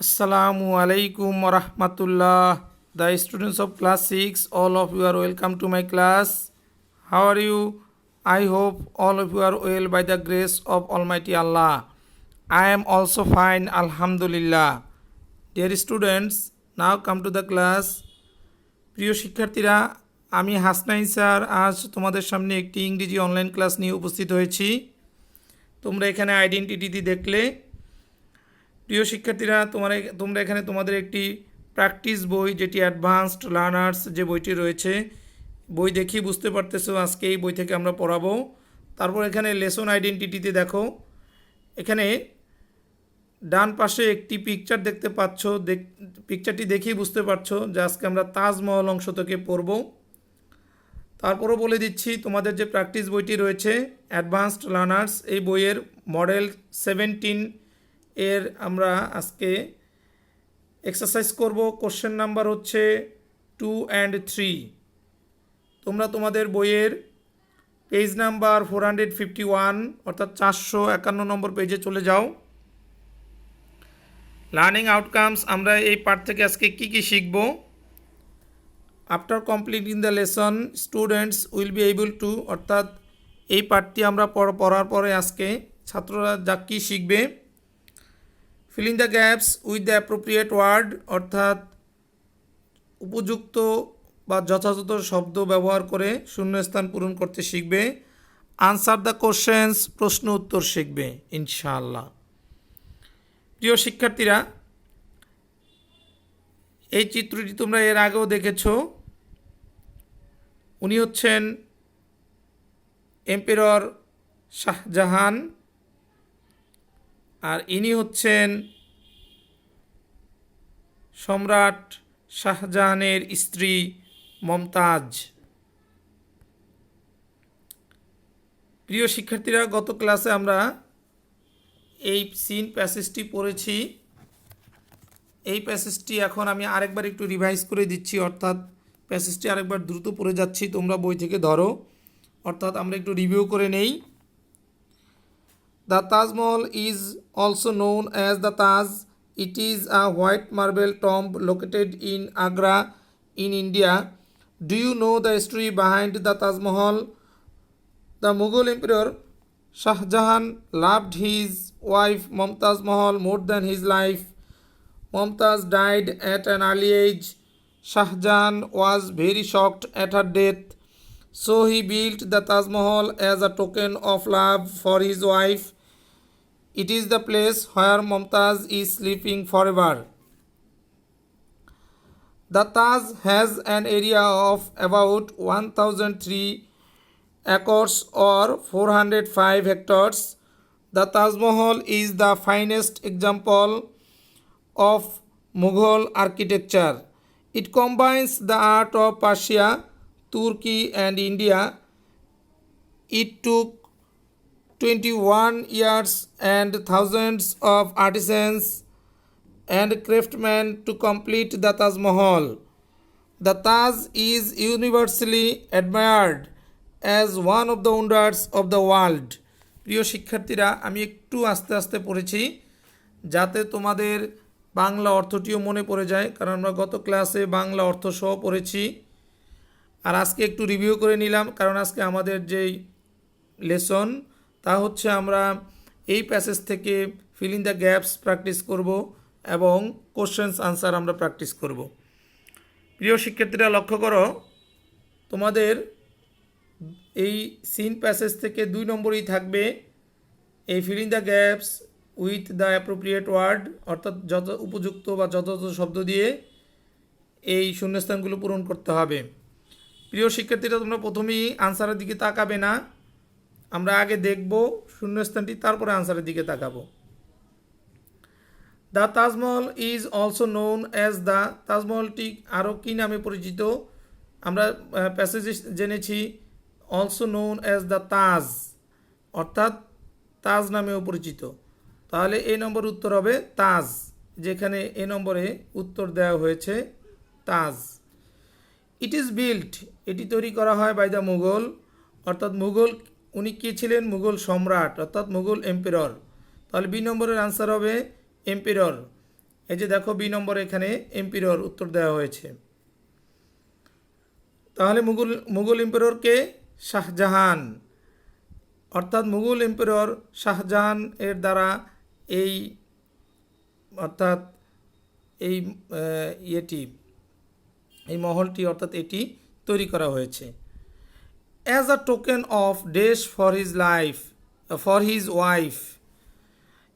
Assalamu alaikum wa rahmatullah. The students of class 6, all of you are welcome to my class. How are you? I hope all of you are well by the grace of Almighty Allah. I am also fine, Alhamdulillah. Dear students, now come to the class. প্রিয় শিক্ষার্থীরা, আমি Hasnain sir আজ তোমাদের সামনে একটি ইংরেজি online class নিয়ে উপস্থিত হয়েছি। তোমরা এখানে আইডেন্টিটি দেখলে। প্রিয় শিক্ষার্থীরা, তোমরা এখানে তোমাদের একটি প্র্যাকটিস বই, যেটি অ্যাডভান্সড লার্নার্স যে বইটি রয়েছে, বই দেখি বুঝতে পারতেছো আজকে এই বই থেকে আমরা পড়াবো। তারপর এখানে লেসন আইডেন্টিটিতে দেখো, এখানে ডান পাশে একটি পিকচার দেখতে পাচ্ছ। পিকচারটি দেখেই বুঝতে পারছো যে আজকে আমরা তাজমহল অংশ থেকে পড়ব। তারপরও বলে দিচ্ছি, তোমাদের যে প্র্যাকটিস বইটি রয়েছে অ্যাডভান্সড লার্নার্স, এই বইয়ের মডেল 17 এর আমরা আজকে এক্সারসাইজ করব। কোশ্চেন নাম্বার হচ্ছে 2 and 3। তোমরা তোমাদের বইয়ের পেজ নাম্বার 451 অর্থাৎ 451 নম্বর পেজে চলে যাও। লার্নিং আউটকামস, আমরা এই পার্ট থেকে আজকে কি কি শিখব। After completing the lesson students will be able to, অর্থাৎ এই পার্টটি আমরা পড়ার পরে আজকে ছাত্ররা যা কী শিখবে। Filling the gaps with the appropriate word, অর্থাৎ উপযুক্ত বা যথাযথ শব্দ ব্যবহার করে শূন্যস্থান পূরণ করতে শিখবে। আনসার দ্য কোশ্চেন্স, প্রশ্ন উত্তর শিখবে ইনশাআল্লাহ। প্রিয় শিক্ষার্থীরা, এই চিত্রটি তোমরা এর আগেও দেখেছো। উনি হচ্ছেন এম্পেরর শাহজাহান, আর ইনি হচ্ছেন সম্রাট শাহজাহানের স্ত্রী মমতাজ। প্রিয় শিক্ষার্থীরা, গত ক্লাসে আমরা এই সিন প্যাসেজটি পড়েছি। এই প্যাসেজটি এখন আমি আরেকবার একটু রিভাইজ করে দিচ্ছি, অর্থাৎ প্যাসেজটি আরেকবার দ্রুত পড়ে যাচ্ছি, তোমরা বই থেকে ধরো। অর্থাৎ আমরা একটু রিভিউ করে নেই। The Taj Mahal is also known as the Taj. It is a white marble tomb located in Agra in India. Do you know the history behind the Taj Mahal? The Mughal Emperor Shah Jahan loved his wife Mumtaz Mahal more than his life. Mumtaz died at an early age. Shah Jahan was very shocked at her death, so he built the Taj Mahal as a token of love for his wife. It is the place where Mumtaz is sleeping forever. The Taj has an area of about 1003 acres or 405 hectares. The Taj Mahal is the finest example of Mughal architecture. It combines the art of Persia, Turkey and India. It took 21 years and thousands of artisans and craftsmen to complete the Taj Mahal. The Taj is universally admired as one of the wonders of the world. প্রিয় শিক্ষার্থীরা, আমি একটু আস্তে আস্তে পড়েছি যাতে তোমাদের বাংলা অর্থটিও মনে পড়ে যায়, কারণ আমরা গত ক্লাসে বাংলা অর্থ সহ পড়েছি। আর আজকে একটু রিভিউ করে নিলাম, কারণ আজকে আমাদের যেই লেসন তা হচ্ছে আমরা এই প্যাসেজ থেকে ফিলিং দ্য গ্যাপস প্র্যাকটিস করব এবং কোশ্চেন্স আনসার আমরা প্র্যাকটিস করব। প্রিয় শিক্ষার্থীরা, লক্ষ্য করো, তোমাদের এই সিন প্যাসেজ থেকে 2 নম্বরই থাকবে এই filling the gaps with the appropriate word, অর্থাৎ যত উপযুক্ত বা যথাযথ শব্দ দিয়ে এই শূন্যস্থানগুলো পূরণ করতে হবে। প্রিয় শিক্ষার্থীরা, তোমরা প্রথমেই আনসারের দিকে তাকাবে না, আমরা আগে দেখব শূন্যস্থানটি, তারপরে আনসারের দিকে তাকাবো। The Taj Mahal is also known as the, তাজমহলটি আরও কী নামে পরিচিত? আমরা প্যাসেজে জেনেছি also known as the Taj, অর্থাৎ তাজ নামেও পরিচিত। তাহলে এই নম্বর উত্তর হবে তাজ, যেখানে এ নম্বরে উত্তর দেওয়া হয়েছে তাজ। ইট ইজ বিল্ট, এটি তৈরি করা হয় বাই দ্য মুঘল, অর্থাৎ মুঘল, উনি কে ছিলেন? মুঘল সম্রাট, অর্থাৎ মুঘল এম্পেরর। তাহলে বি নম্বরের আনসার হবে এম্পেরর। এই যে দেখো বি নম্বরে এখানে এম্পিরর উত্তর দেওয়া হয়েছে। তাহলে মুঘল এম্পিররকে শাহজাহান, অর্থাৎ মুঘল এম্পিরর শাহজাহান এর দ্বারা এই অর্থাৎ এই ইয়েটি এই মহলটি অর্থাৎ এটি তৈরি করা হয়েছে। As a token of dash for his life for his wife,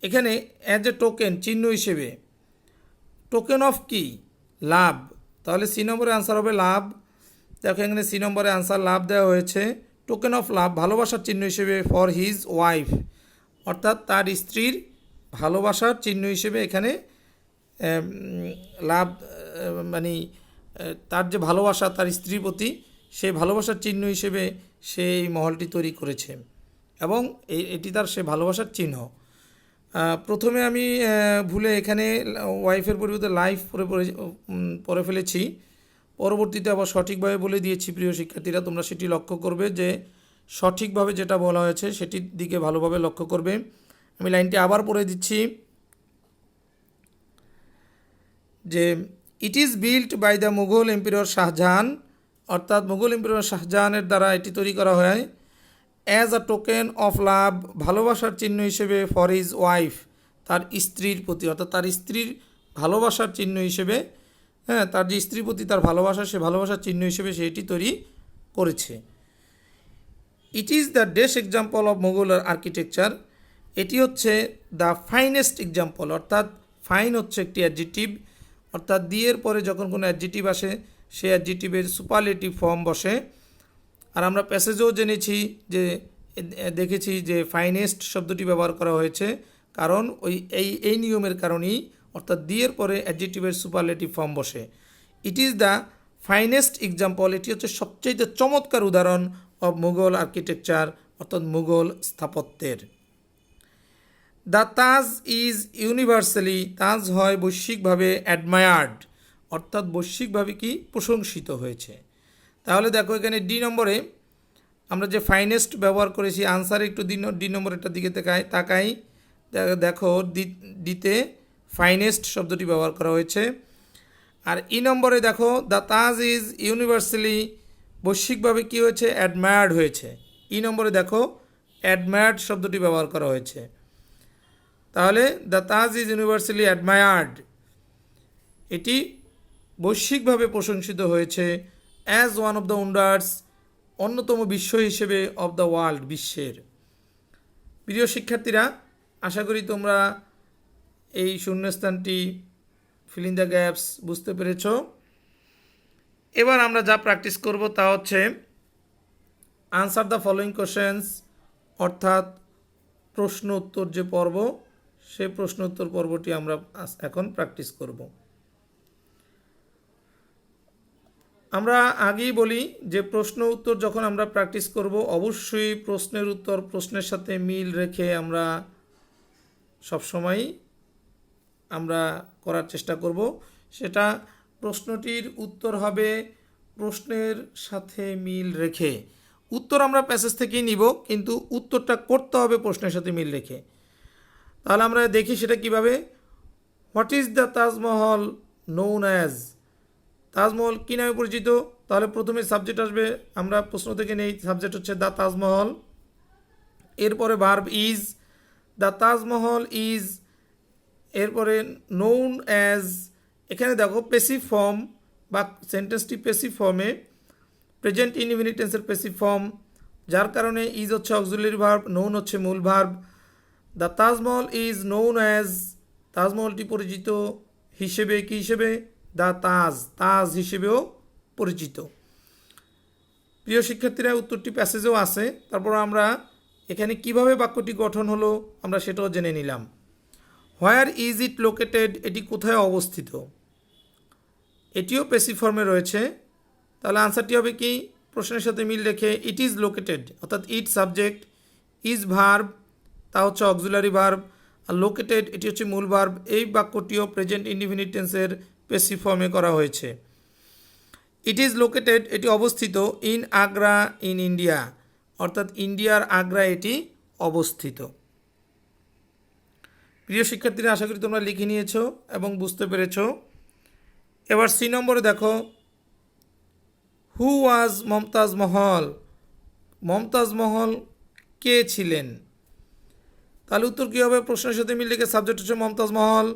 এখানে অ্যাজ এ টোকেন চিহ্ন হিসেবে, টোকেন অফ কি লাভ, তাহলে সি নম্বরে আনসার হবে লাভ। দেখো এখানে সি নম্বরে আনসার লাভ দেওয়া হয়েছে। টোকেন অফ লাভ ভালোবাসার চিহ্ন হিসেবে ফর হিজ ওয়াইফ, অর্থাৎ তার স্ত্রীর ভালোবাসার চিহ্ন হিসেবে এখানে লাভ মানে তার যে ভালোবাসা তার স্ত্রীর প্রতি সেই ভালোবাসার চিহ্ন হিসেবে সেই মহলটি তৈরি করেছে এবং এটি তার সে ভালোবাসার চিহ্ন। প্রথমে আমি ভুলে এখানে ওয়াইফের পরিবর্তে লাইফ পরে ফেলেছি, পরবর্তীতে আবার সঠিকভাবে বলে দিয়েছি। প্রিয় শিক্ষার্থীরা, তোমরা সেটি লক্ষ্য করবে যে সঠিকভাবে যেটা বলা হয়েছে সেটির দিকে ভালোভাবে লক্ষ্য করবে। আমি লাইনটি আবার পড়ে দিচ্ছি যে it is built by the Mughal emperor Shah Jahan, অর্থাৎ মুঘল এম্পিরর শাহজাহানের দ্বারা এটি তৈরি করা হয়। As a token of love ভালোবাসার চিহ্ন হিসেবে ফর হিজ ওয়াইফ তার স্ত্রীর প্রতি, অর্থাৎ তার স্ত্রীর ভালোবাসার চিহ্ন হিসেবে, হ্যাঁ তার যে স্ত্রীর প্রতি তার ভালোবাসা সে ভালোবাসার চিহ্ন হিসেবে সেটি তৈরি করেছে। It is the dash example of Mughal architecture, এটি হচ্ছে দ্য ফাইনেস্ট এক্সাম্পল, অর্থাৎ ফাইন হচ্ছে একটি অ্যাডজেক্টিভ, অর্থাৎ দিয়ের পরে যখন কোনো অ্যাডজেক্টিভ আসে সেই অ্যাডজেক্টিভের সুপারলেটিভ ফর্ম বসে। আর আমরা প্যাসেজেও জেনেছি যে দেখেছি যে ফাইনেস্ট শব্দটি ব্যবহার করা হয়েছে কারণ এই নিয়মের কারণেই, অর্থাৎ দিয়ের পরে অ্যাডজেক্টিভের সুপারলেটিভ ফর্ম বসে। It is the finest example, এটি হচ্ছে সবচেয়ে চমৎকার উদাহরণ অব মুঘল আর্কিটেকচার, অর্থাৎ মুঘল স্থাপত্যের। দ্য তাজ ইজ ইউনিভার্সালি, তাজ হয় বৈশ্বিকভাবে অ্যাডমায়ার্ড, অর্থাৎ বৈশ্বিকভাবে কি প্রশংসিত হয়েছে। তাহলে দেখো এখানে ডি নম্বরে আমরা যে ফাইনেস্ট ব্যবহার করেছি, আনসারে একটু ডি নম্বরেরটার দিকে তাকাই, দেখো ডিতে ফাইনেস্ট শব্দটি ব্যবহার করা হয়েছে। আর ই নম্বরে দেখো দ্য তাজ ইজ ইউনিভার্সালি বৈশ্বিকভাবে কী হয়েছে, অ্যাডমায়ার্ড হয়েছে। ই নম্বরে দেখো অ্যাডমায়ার্ড শব্দটি ব্যবহার করা হয়েছে। তাহলে the Taj is universally admired, এটি বৈশ্বিকভাবে প্রশংসিত হয়েছে। As one of the wonders, অন্যতম বিস্ময় হিসেবে অফ দ্য ওয়ার্ল্ড, বিশ্বের। প্রিয় শিক্ষার্থীরা, আশা করি তোমরা এই শূন্যস্থানটি ফিল ইন দ্য গ্যাপস বুঝতে পেরেছ। এবার আমরা যা প্র্যাকটিস করব তা হচ্ছে আনসার দ্য ফলোয়িং কোশ্চেন্স, অর্থাৎ প্রশ্ন উত্তর যে পর্ব, সেই প্রশ্ন উত্তর পর্বটি আমরা এখন প্র্যাকটিস করব। আমরা আগেই বলি যে প্রশ্ন উত্তর যখন আমরা প্র্যাকটিস করব অবশ্যই প্রশ্নের উত্তর প্রশ্নের সাথে মিল রেখে আমরা সবসময় আমরা করার চেষ্টা করব। সেটা প্রশ্নটির উত্তর হবে প্রশ্নের সাথে মিল রেখে। উত্তর আমরা প্যাসেজ থেকেই নিব, কিন্তু উত্তরটা করতে হবে প্রশ্নের সাথে মিল রেখে। তাহলে আমরা দেখি সেটা কিভাবে। What is the Taj Mahal known as, Taj Mahal কী নামে পরিচিত? তাহলে প্রথমে সাবজেক্ট আসবে, আমরা প্রশ্ন থেকে নেই, সাবজেক্ট হচ্ছে দ্য তাজমহল। এরপরে verb is, the Taj Mahal is, এরপরে নোন অ্যাজ, এখানে দেখো পেসিভ ফর্ম বা সেন্টেন্সটি পেসিভ ফর্মে, প্রেজেন্ট ইনডিফিনিট টেন্সের পেসিভ ফর্ম, যার কারণে ইজ হচ্ছে অক্সিলারি ভার্ব, নোন হচ্ছে মূল verb. The Taj Mahal is known as, তাজমহলটি পরিচিত হিসেবে, কি হিসেবে? দ্য তাজ, তাজ হিসেবেও পরিচিত। প্রিয় শিক্ষার্থীরা, উত্তরটি প্যাসেজেও আছে, তারপর আমরা এখানে কিভাবে বাক্যটি গঠন হলো আমরা সেটাও জেনে নিলাম। হোয়ার ইজ ইট লোকেটেড, এটি কোথায় অবস্থিত, এটিও পেসিভ ফর্মে রয়েছে। তাহলে আনসারটি হবে কি? প্রশ্নের সাথে মিল রেখে ইট ইজ লোকেটেড, অর্থাৎ ইট সাবজেক্ট, ইজ ভার্ব, তা হচ্ছে অক্সিলারি ভার্ব, আর লোকেটেড এটি হচ্ছে মূল ভার্ব। এই বাক্যটিও প্রেজেন্ট ইনডিফিনিট টেন্সের পেসিভ ফর্মে করা হয়েছে। ইট ইজ লোকেটেড, এটি অবস্থিত ইন আগ্রা ইন ইন্ডিয়া, অর্থাৎ ইন্ডিয়ার আগ্রা এটি অবস্থিত। প্রিয় শিক্ষার্থীরা, আশা করি তোমরা লিখে নিয়েছো এবং বুঝতে পেরেছো। এবার সি নম্বরে দেখো, হু ওয়াজ মমতাজ মহল? মমতাজ মহল কে ছিলেন? তাহলে উত্তর কী হবে? প্রশ্নের সাথে মিল রেখে সাবজেক্ট হচ্ছে Mumtaz Mahal.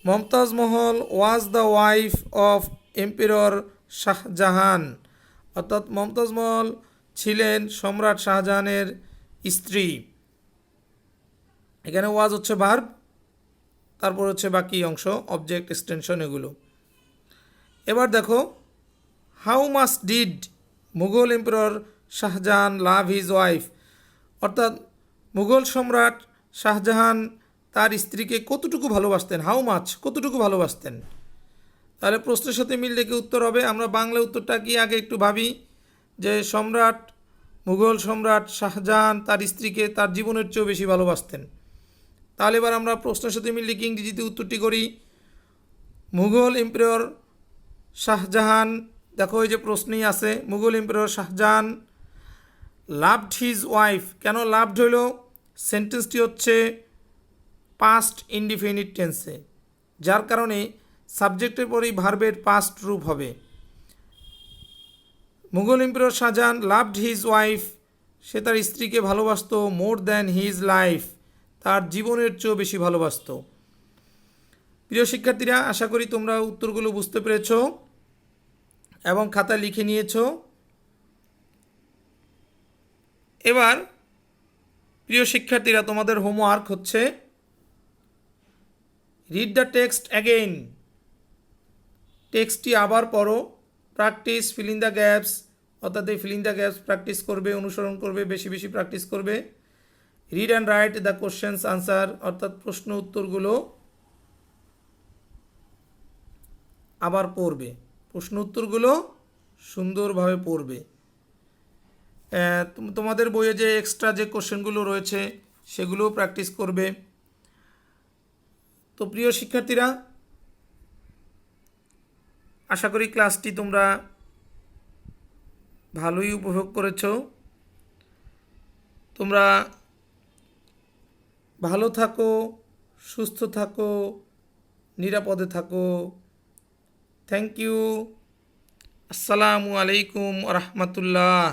Mumtaz Mahal was the wife of emperor Shah Jahan, অর্থাৎ মমতাজ মহল ছিলেন সম্রাট শাহজাহানের স্ত্রী। এখানে ওয়াজ হচ্ছে ভার্ব, তারপর হচ্ছে বাকি অংশ অবজেক্ট, এক্সটেনশন, এগুলো। এবার দেখো, how much did Mughal emperor Shahjahan love his wife, অর্থাৎ মুঘল সম্রাট শাহজাহান তার স্ত্রীকে কতটুকু ভালোবাসতেন? হাউ মাচ, কতটুকু ভালোবাসতেন? তাহলে প্রশ্নের সাথে মিল রেখে উত্তর হবে। আমরা বাংলা উত্তরটা কি আগে একটু ভাবি, যে মুঘল সম্রাট শাহজাহান তার স্ত্রীকে তার জীবনের চেয়েও বেশি ভালোবাসতেন। তাহলে এবার আমরা প্রশ্নের সাথে মিল রেখে ইংরেজিতে উত্তরটি করি। মুঘল এম্পারর শাহজাহান, দেখো এই যে প্রশ্নেই আছে, Mughal emperor Shahjahan loved his wife. কেন লাভড হইল? সেন্টেন্সটি হচ্ছে পাস্ট ইনডিফিনিট টেন্সে, যার কারণে সাবজেক্টের পরেই ভার্বের পাস্ট রূপ হবে। Mughal emperor Shahjahan loved his wife, সে তার স্ত্রীকে ভালোবাসত মোর দ্যান হিজ লাইফ, তার জীবনের চেয়েও বেশি ভালোবাসত। প্রিয় শিক্ষার্থীরা, আশা করি তোমরা উত্তরগুলো বুঝতে পেরেছ এবং খাতায় লিখে নিয়েছ। এবার প্রিয় শিক্ষার্থীরা, তোমাদের হোমওয়ার্ক হচ্ছে রিড দ্য টেক্সট অ্যাগেইন, টেক্সটটি আবার পড়ো, practice fill in the gaps, অর্থাৎ এই fill in the gaps practice করবে, অনুসরণ করবে, বেশি বেশি প্র্যাকটিস করবে। Read and write the questions answer, অর্থাৎ প্রশ্ন উত্তরগুলো আবার পড়বে, প্রশ্ন উত্তরগুলো সুন্দরভাবে পড়বে। তোমাদের বইয়ে যে এক্সট্রা যে কোশ্চেনগুলো রয়েছে সেগুলোও প্র্যাকটিস করবে। তো প্রিয় শিক্ষার্থীরা, আশা করি ক্লাসটি তোমরা ভালোই উপভোগ করেছ। তোমরা ভালো থাকো, সুস্থ থাকো, নিরাপদে থাকো। Thank you. আসসালামু আলাইকুম ওয়া রাহমাতুল্লাহ।